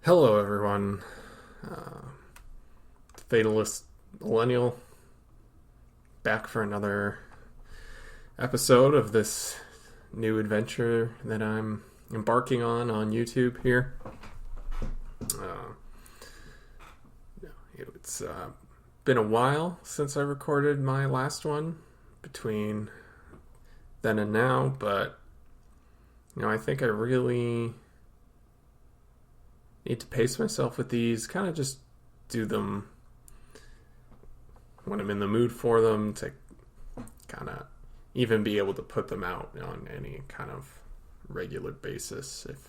Hello, everyone. Uh, Fatalist Millennial, back for another episode of this new adventure that I'm embarking on YouTube here. Uh, it's been a while since I recorded my last one, between then and now, but I think I really need to pace myself with these, kind of just do them when I'm in the mood for them, to kind of even be able to put them out on any kind of regular basis. If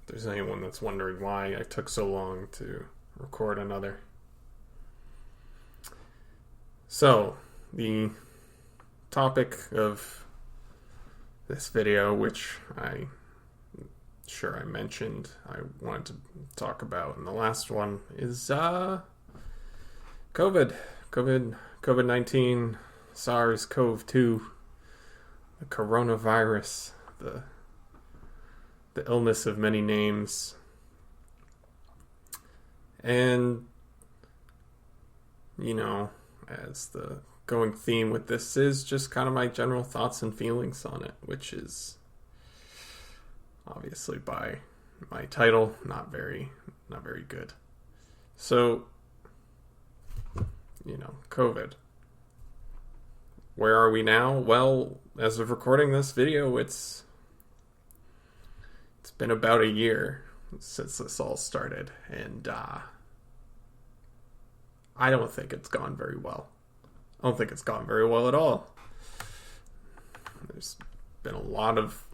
there's anyone that's wondering why I took so long to record another. So, the topic of this video, which I mentioned I wanted to talk about in the last one, is COVID-19, SARS-CoV-2, the coronavirus, the illness of many names. And as the going theme with this is just kind of my general thoughts and feelings on it, which is obviously by my title not very good. So, COVID. Where are we now? Well, as of recording this video, it's been about a year since this all started, and I don't think it's gone very well. I don't think it's gone very well at all. There's been a lot of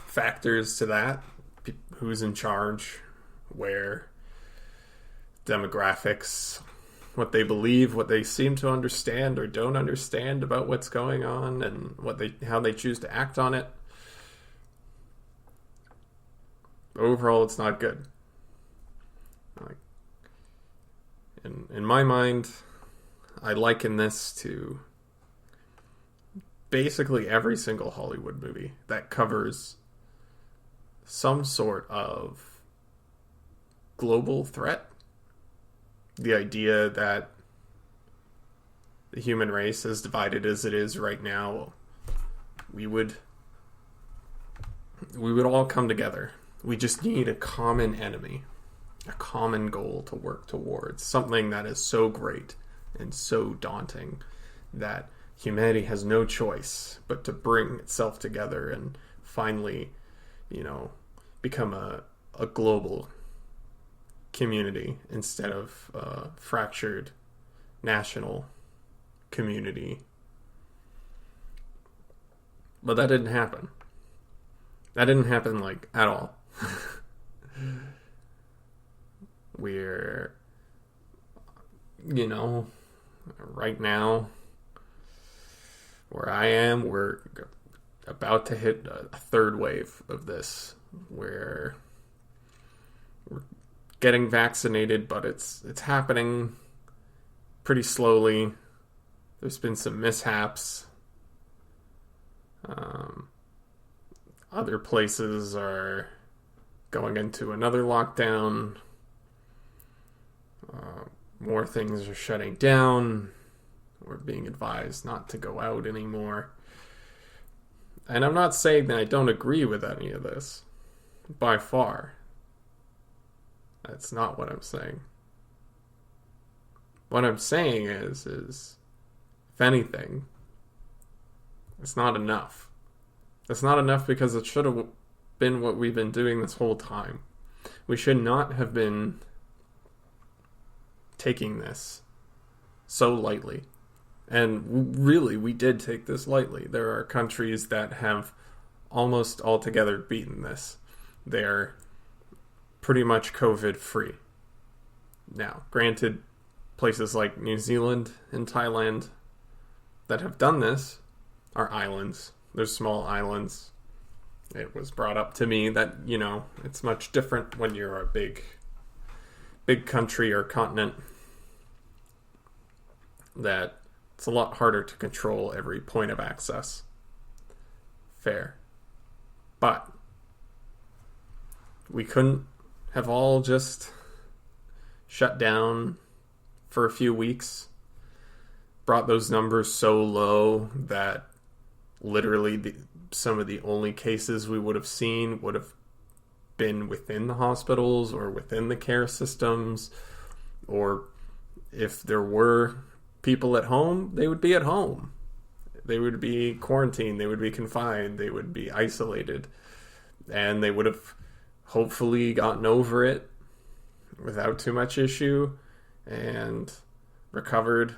factors to that. Who's in charge, where, demographics, what they believe, what they seem to understand or don't understand about what's going on, and how they choose to act on it. Overall, it's not good. In my mind, I liken this to basically every single Hollywood movie that covers some sort of global threat. The idea that the human race, as divided as it is right now, we would all come together. We just need a common enemy, a common goal to work towards, something that is so great and so daunting that humanity has no choice but to bring itself together and finally become a global community instead of a fractured national community. But that didn't happen. That didn't happen, at all. We're, right now, where I am, we're about to hit a third wave of this, where we're getting vaccinated, but it's happening pretty slowly. There's been some mishaps. Other places are going into another lockdown. More things are shutting down. We're being advised not to go out anymore. And I'm not saying that I don't agree with any of this. By far. That's not what I'm saying. What I'm saying is if anything, it's not enough. It's not enough because it should have been what we've been doing this whole time. We should not have been taking this so lightly. And really, we did take this lightly. There are countries that have almost altogether beaten this. They're pretty much COVID-free. Now, granted, places like New Zealand and Thailand that have done this are islands. They're small islands. It was brought up to me that, it's much different when you're a big country or continent, that it's a lot harder to control every point of access. Fair. But we couldn't have all just shut down for a few weeks, brought those numbers so low that literally some of the only cases we would have seen would have been within the hospitals or within the care systems, or if there were people at home, they would be at home. They would be quarantined, they would be confined, they would be isolated, and they would have hopefully gotten over it without too much issue and recovered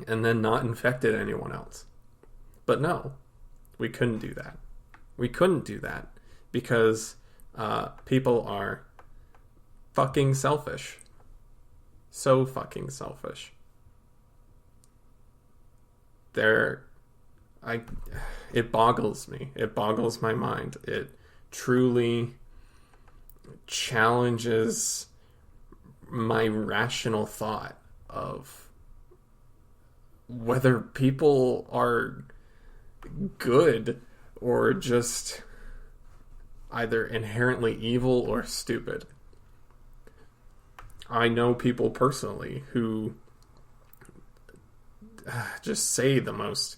and then not infected anyone else. But no, we couldn't do that. We couldn't do that because people are fucking selfish. So fucking selfish. It boggles me. It boggles my mind. It truly challenges my rational thought of whether people are good or just either inherently evil or stupid. I know people personally who just say the most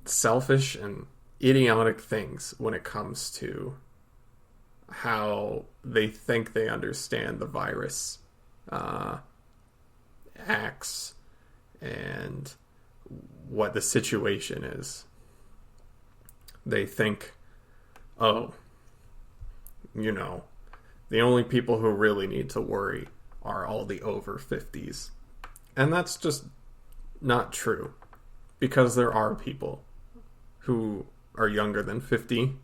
selfish and idiotic things when it comes to how they think they understand the virus acts and what the situation is. They think, oh, the only people who really need to worry are all the over 50s. And that's just not true, because there are people who are younger than 50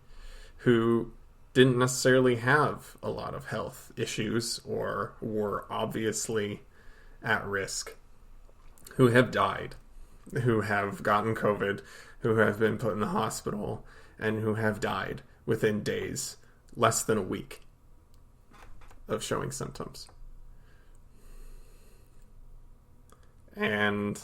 who didn't necessarily have a lot of health issues or were obviously at risk, who have died, who have gotten COVID, who have been put in the hospital, and who have died within days, less than a week of showing symptoms. And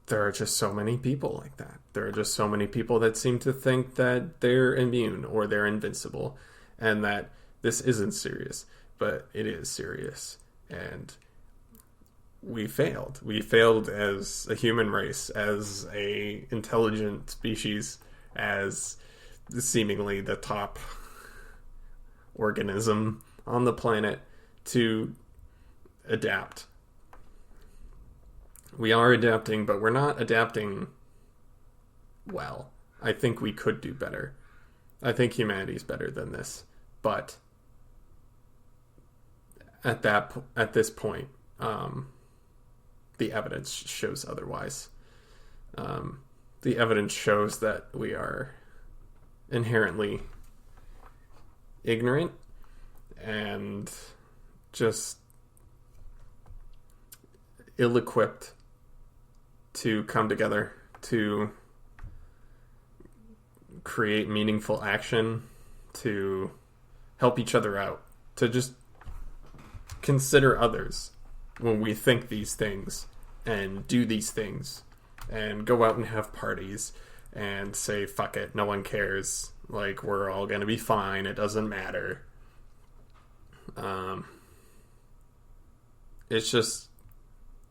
there are just so many people like that. There are just so many people that seem to think that they're immune or they're invincible and that this isn't serious, but it is serious. And we failed. We failed as a human race, as a intelligent species, as seemingly the top organism on the planet to adapt. We are adapting, but we're not adapting well. I think we could do better. I think humanity's better than this. But at this point, the evidence shows otherwise. The evidence shows that we are inherently ignorant and just ill-equipped to come together to create meaningful action, to help each other out, to just consider others when we think these things and do these things and go out and have parties and say, fuck it, no one cares, like, we're all gonna be fine, it doesn't matter.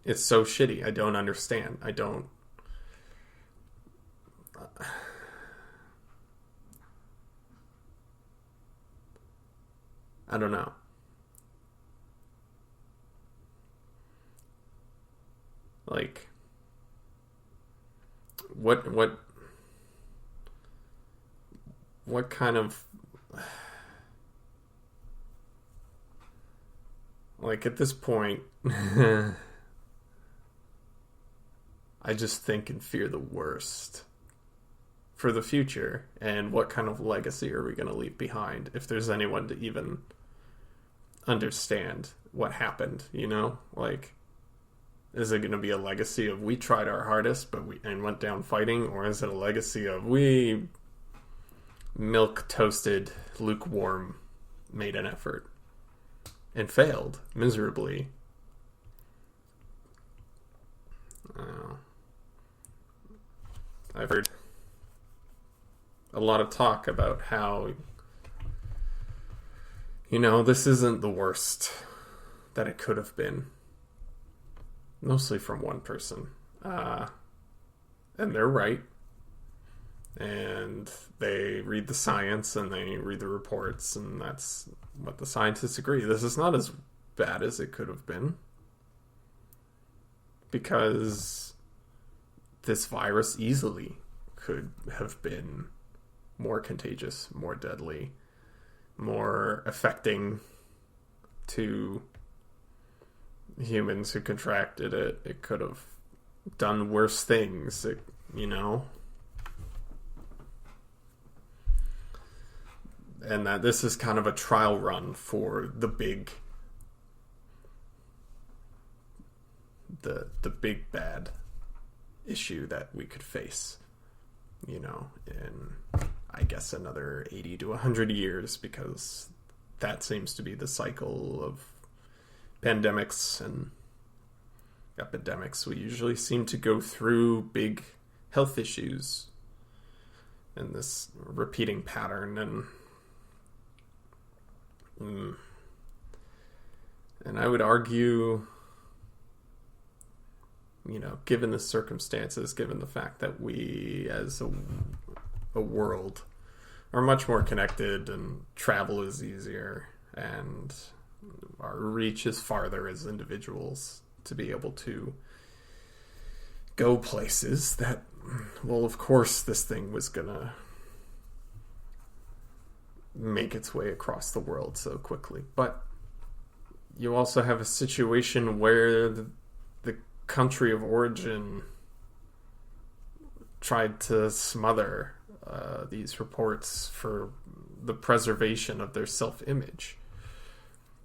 It's so shitty. I don't understand. I don't know. Like, what kind of, like, at this point, I just think and fear the worst for the future. And what kind of legacy are we going to leave behind if there's anyone to even understand what happened, Like, is it going to be a legacy of we tried our hardest and went down fighting? Or is it a legacy of we milk-toasted, lukewarm, made an effort and failed miserably? I've heard a lot of talk about how This isn't the worst that it could have been. Mostly from one person. And they're right. And they read the science and they read the reports, and that's what the scientists agree. This is not as bad as it could have been. Because this virus easily could have been more contagious, more deadly, more affecting to humans who contracted it. It could have done worse things, And that this is kind of a trial run for the big bad issue that we could face, in I guess another 80 to 100 years, because that seems to be the cycle of pandemics and epidemics. We usually seem to go through big health issues in this repeating pattern, and I would argue, given the circumstances, given the fact that we as a world are much more connected and travel is easier and our reach is farther as individuals to be able to go places, that, well, of course this thing was gonna make its way across the world so quickly. But you also have a situation where the country of origin tried to smother these reports for the preservation of their self-image.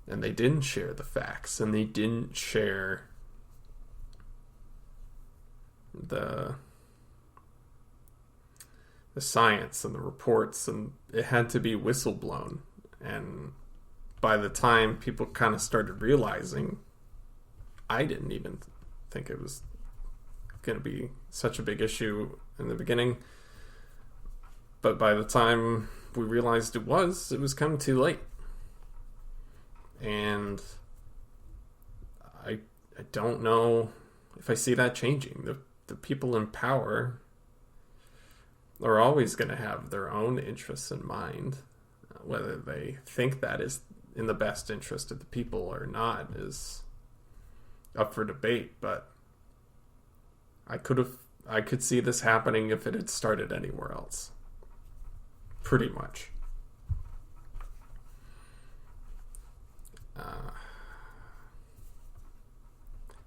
And they didn't share the facts, and they didn't share the science and the reports, and it had to be whistleblown. And by the time people kind of started realizing, I didn't even think it was going to be such a big issue in the beginning, but by the time we realized it was kind of too late. And I don't know if I see that changing. The people in power are always going to have their own interests in mind. Whether they think that is in the best interest of the people or not is up for debate, but I could see this happening if it had started anywhere else. Pretty much.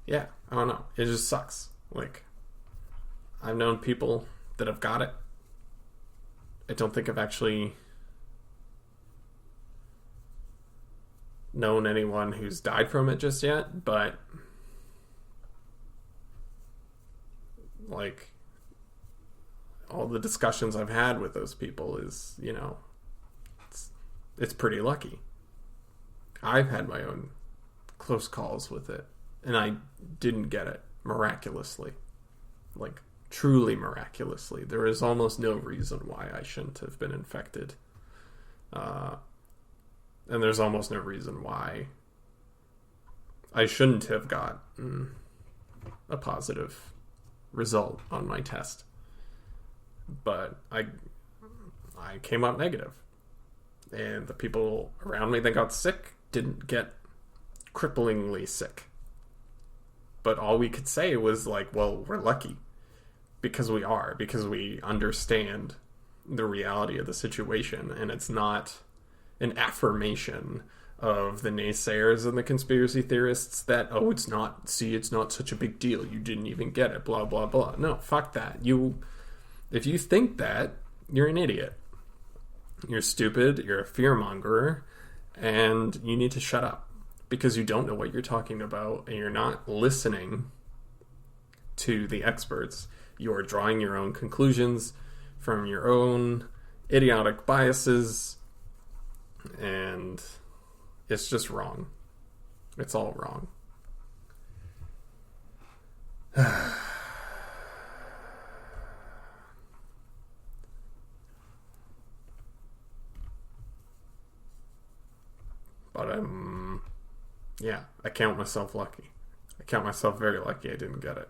Yeah, I don't know. It just sucks. Like, I've known people that have got it. I don't think I've actually known anyone who's died from it just yet, but like, all the discussions I've had with those people is, it's pretty lucky. I've had my own close calls with it, and I didn't get it miraculously. Like, truly miraculously. There is almost no reason why I shouldn't have been infected. And there's almost no reason why I shouldn't have gotten a positive result on my test. But I came out negative. And the people around me that got sick didn't get cripplingly sick. But all we could say was like, well, we're lucky. Because we understand the reality of the situation. And it's not an affirmation of the naysayers and the conspiracy theorists that, oh, it's not such a big deal. You didn't even get it, blah, blah, blah. No, fuck that. If you think that, you're an idiot. You're stupid, you're a fearmonger, and you need to shut up. Because you don't know what you're talking about, and you're not listening to the experts. You're drawing your own conclusions from your own idiotic biases, and it's just wrong. It's all wrong. I count myself lucky. I count myself very lucky I didn't get it.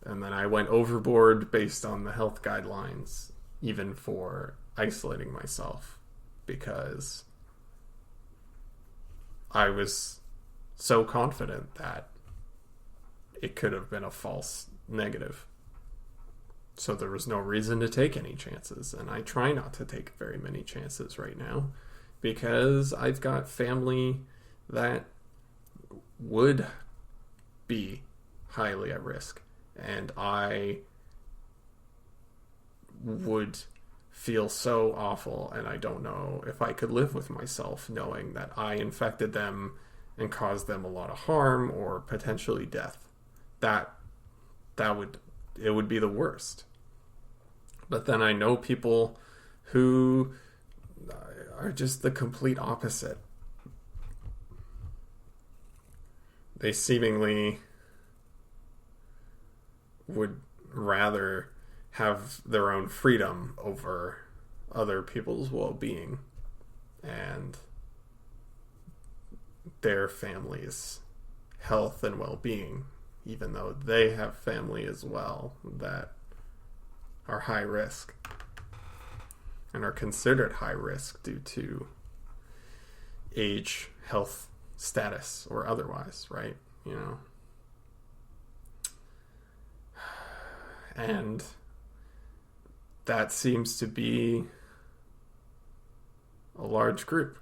And then I went overboard based on the health guidelines, even for isolating myself, because I was so confident that it could have been a false negative. So there was no reason to take any chances. And I try not to take very many chances right now because I've got family that would be highly at risk. And I would feel so awful, and I don't know if I could live with myself knowing that I infected them and caused them a lot of harm or potentially death. It would be the worst. But then I know people who are just the complete opposite. They seemingly would rather have their own freedom over other people's well-being and their family's health and well-being, even though they have family as well that are high risk and are considered high risk due to age, health status, or otherwise, right? You know? And that seems to be a large group.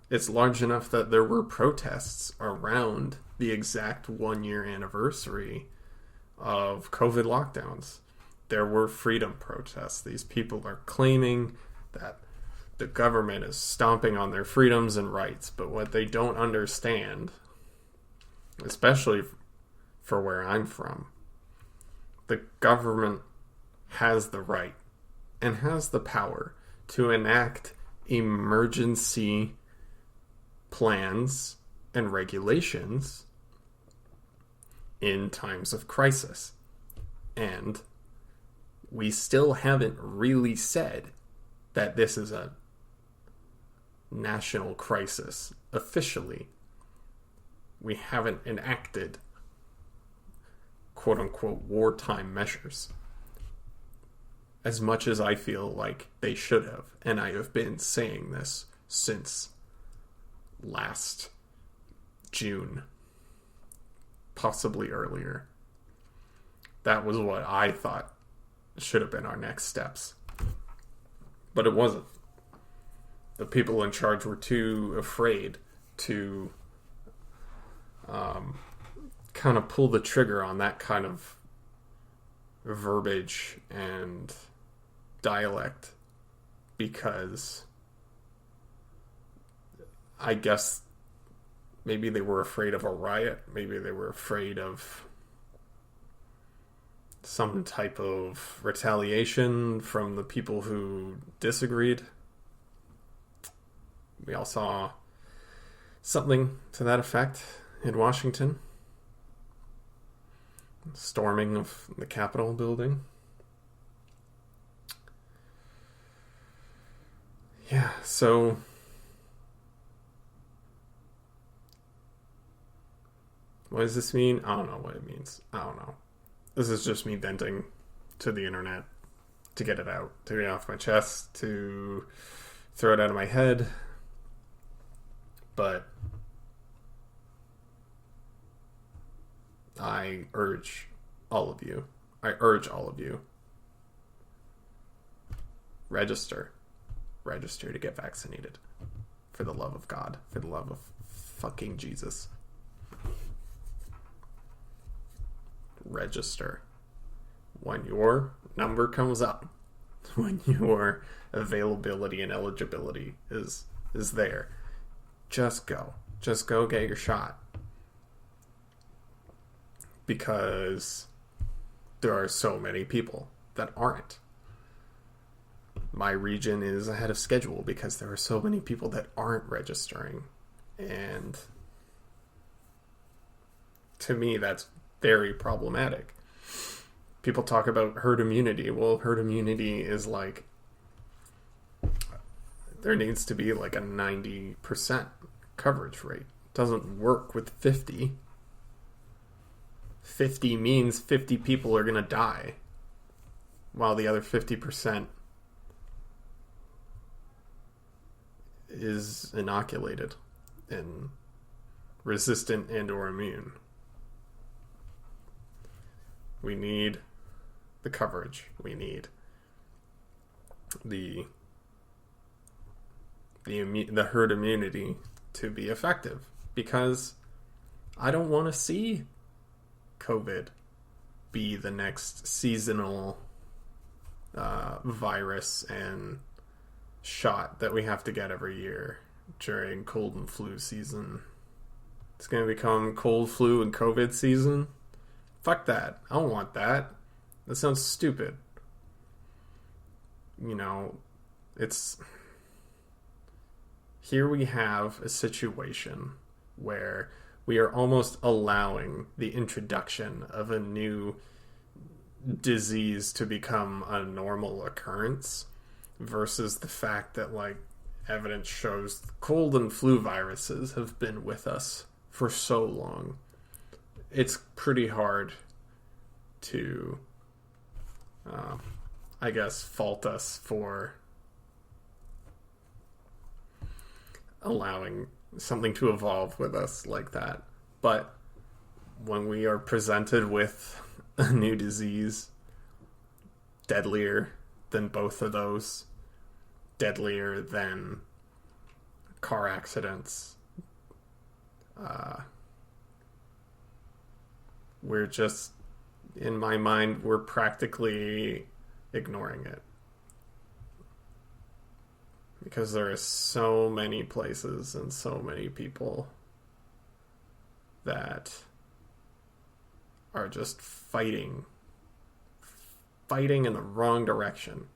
It's large enough that there were protests around the exact 1-year anniversary of COVID lockdowns. There were freedom protests. These people are claiming that the government is stomping on their freedoms and rights. But what they don't understand, especially for where I'm from, the government has the right and has the power to enact emergency plans and regulations in times of crisis. And we still haven't really said that this is a national crisis officially. We haven't enacted quote-unquote wartime measures as much as I feel like they should have. And I have been saying this since last June, possibly earlier. That was what I thought should have been our next steps. But it wasn't. The people in charge were too afraid to kind of pull the trigger on that kind of verbiage and dialect, because I guess maybe they were afraid of a riot. Maybe they were afraid of some type of retaliation from the people who disagreed. We all saw something to that effect in Washington. Storming of the Capitol building. Yeah, so what does this mean? I don't know what it means. I don't know. This is just me venting to the internet to get it out, to get it off my chest, to throw it out of my head. But I urge all of you, register to get vaccinated. For the love of God, for the love of fucking Jesus. Register. When your number comes up, when your availability and eligibility is there, just go get your shot. Because there are so many people that aren't. My region is ahead of schedule because there are so many people that aren't registering. And to me, that's very problematic. People talk about herd immunity. Well, herd immunity is like, there needs to be like a 90% coverage rate. It doesn't work with 50. 50 means 50 people are going to die, while the other 50% is inoculated and resistant and or immune. We need the coverage. We need the herd immunity to be effective, because I don't want to see COVID be the next seasonal virus and shot that we have to get every year during cold and flu season. It's going to become cold, flu, and COVID season. Fuck that. I don't want that. That sounds stupid. You know, it's... Here we have a situation where we are almost allowing the introduction of a new disease to become a normal occurrence, versus the fact that, like, evidence shows cold and flu viruses have been with us for so long. It's pretty hard to, I guess, fault us for allowing something to evolve with us like that. But when we are presented with a new disease, deadlier than both of those, deadlier than car accidents, we're just, in my mind, we're practically ignoring it. Because there are so many places and so many people that are just fighting in the wrong direction.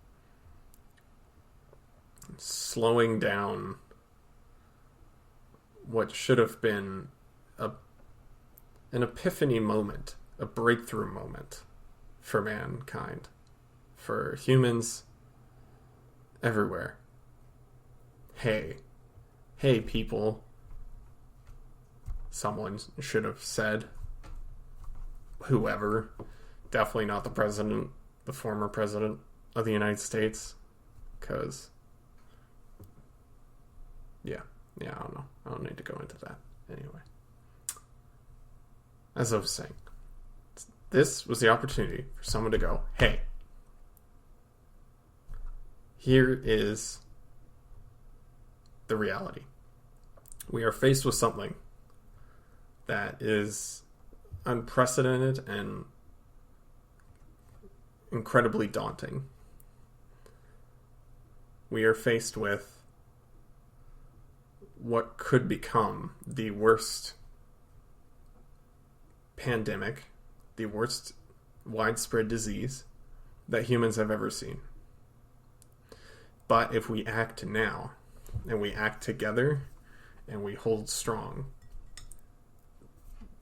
Slowing down what should have been an epiphany moment, a breakthrough moment for mankind, for humans everywhere. Hey people, someone should have said, whoever, definitely not the president, the former president of the United States, because, yeah, I don't know. I don't need to go into that. Anyway, as I was saying, this was the opportunity for someone to go, hey, here is the reality. We are faced with something that is unprecedented and incredibly daunting. We are faced with what could become the worst pandemic, the worst widespread disease that humans have ever seen. But if we act now, and we act together, and we hold strong,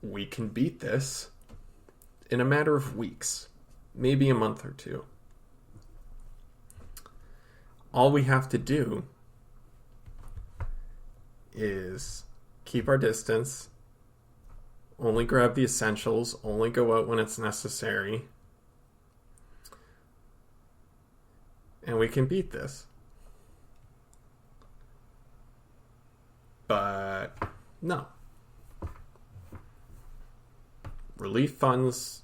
we can beat this in a matter of weeks, maybe a month or two. All we have to do is keep our distance, only grab the essentials, only go out when it's necessary, and we can beat this. But no. Relief funds,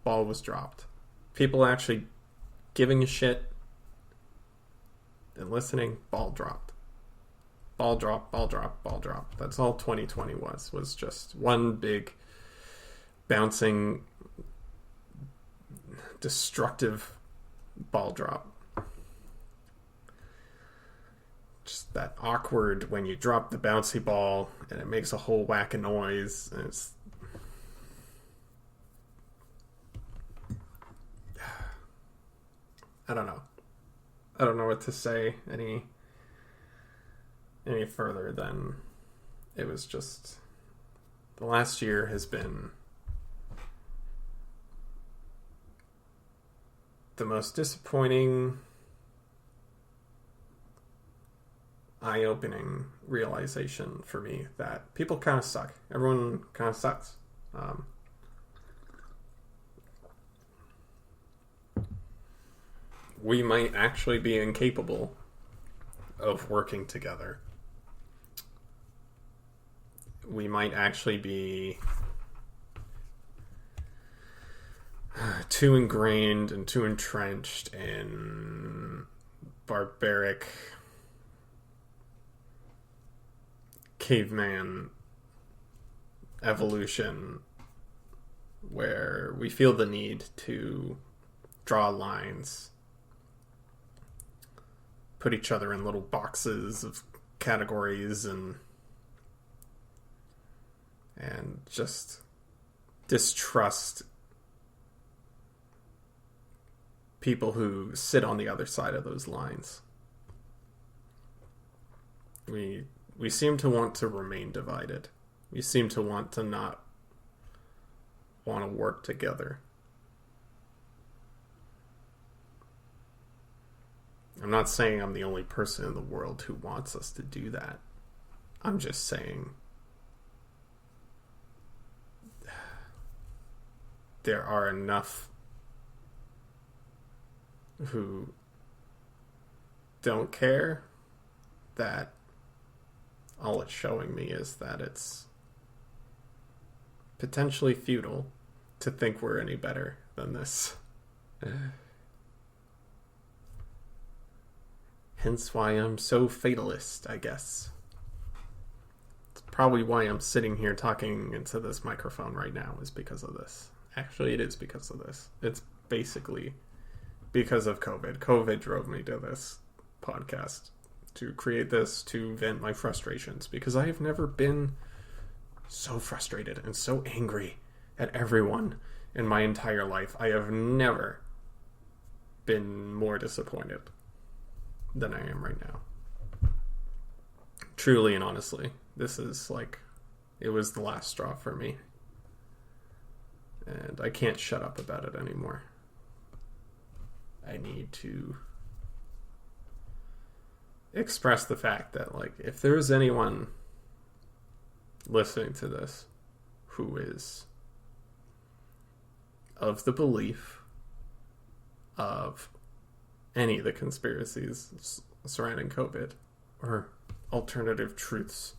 ball was dropped. People actually giving a shit and listening, ball dropped. Ball drop, ball drop, ball drop. That's all 2020 was just one big bouncing, destructive ball drop. Just that awkward when you drop the bouncy ball and it makes a whole whack of noise. And it's... I don't know. I don't know what to say any further than it was just... The last year has been the most disappointing, eye-opening realization for me that people kind of suck. Everyone kind of sucks. We might actually be incapable of working together. We might actually be too ingrained and too entrenched in barbaric caveman evolution where we feel the need to draw lines, put each other in little boxes of categories, and just distrust people who sit on the other side of those lines. We seem to want to remain divided. We seem to want to not want to work together. I'm not saying I'm the only person in the world who wants us to do that. I'm just saying there are enough who don't care that all it's showing me is that it's potentially futile to think we're any better than this. Hence why I'm so fatalist, I guess. It's probably why I'm sitting here talking into this microphone right now, is because of this. Actually, it is because of this. It's basically because of COVID. COVID drove me to this podcast, to create this, to vent my frustrations, because I have never been so frustrated and so angry at everyone in my entire life. I have never been more disappointed than I am right now. Truly and honestly, this is like, it was the last straw for me. And I can't shut up about it anymore. I need to express the fact that, like, if there's anyone listening to this who is of the belief of any of the conspiracies surrounding COVID or alternative truths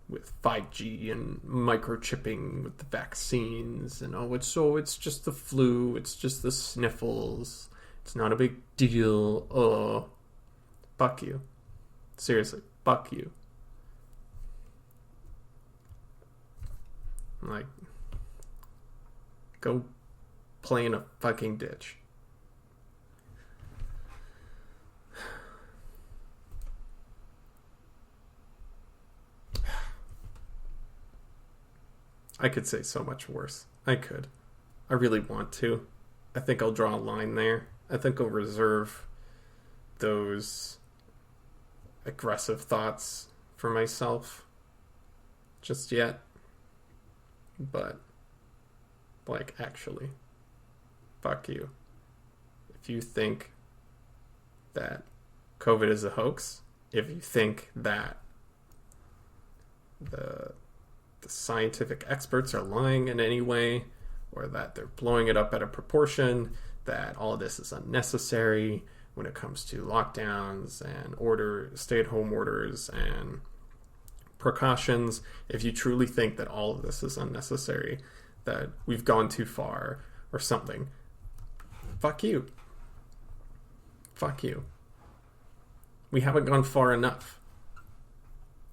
with 5G and microchipping with the vaccines and it's just the flu, it's just the sniffles, it's not a big deal, fuck you. Seriously, fuck you. Like, go play in a fucking ditch. I could say so much worse. I could. I really want to. I think I'll draw a line there. I think I'll reserve those aggressive thoughts for myself just yet. But, like, actually, fuck you. If you think that COVID is a hoax, if you think that the scientific experts are lying in any way, or that they're blowing it up at a proportion, that all of this is unnecessary when it comes to lockdowns and stay-at-home orders and precautions, if you truly think that all of this is unnecessary, that we've gone too far or something, fuck you. Fuck you. We haven't gone far enough.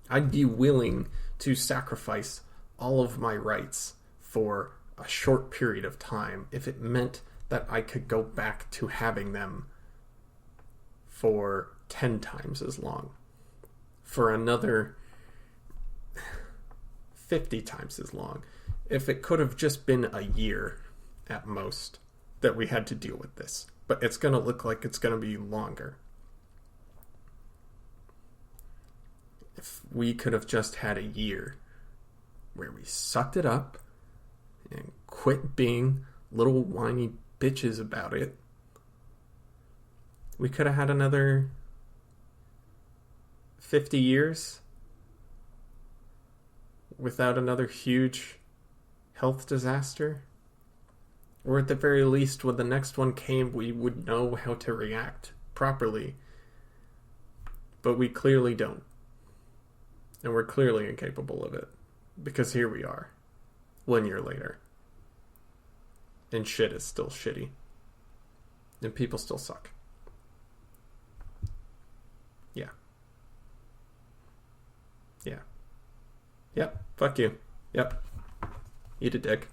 I'd be willing to sacrifice all of my rights for a short period of time if it meant that I could go back to having them for 10 times as long, for another 50 times as long, if it could have just been a year at most that we had to deal with this. But it's going to look like it's going to be longer. If we could have just had a year where we sucked it up and quit being little whiny bitches about it, we could have had another 50 years without another huge health disaster? Or at the very least, when the next one came, we would know how to react properly. But we clearly don't. And we're clearly incapable of it. Because here we are, 1 year later. And shit is still shitty. And people still suck. Yeah. Yeah. Yep. Fuck you. Yep. Eat a dick.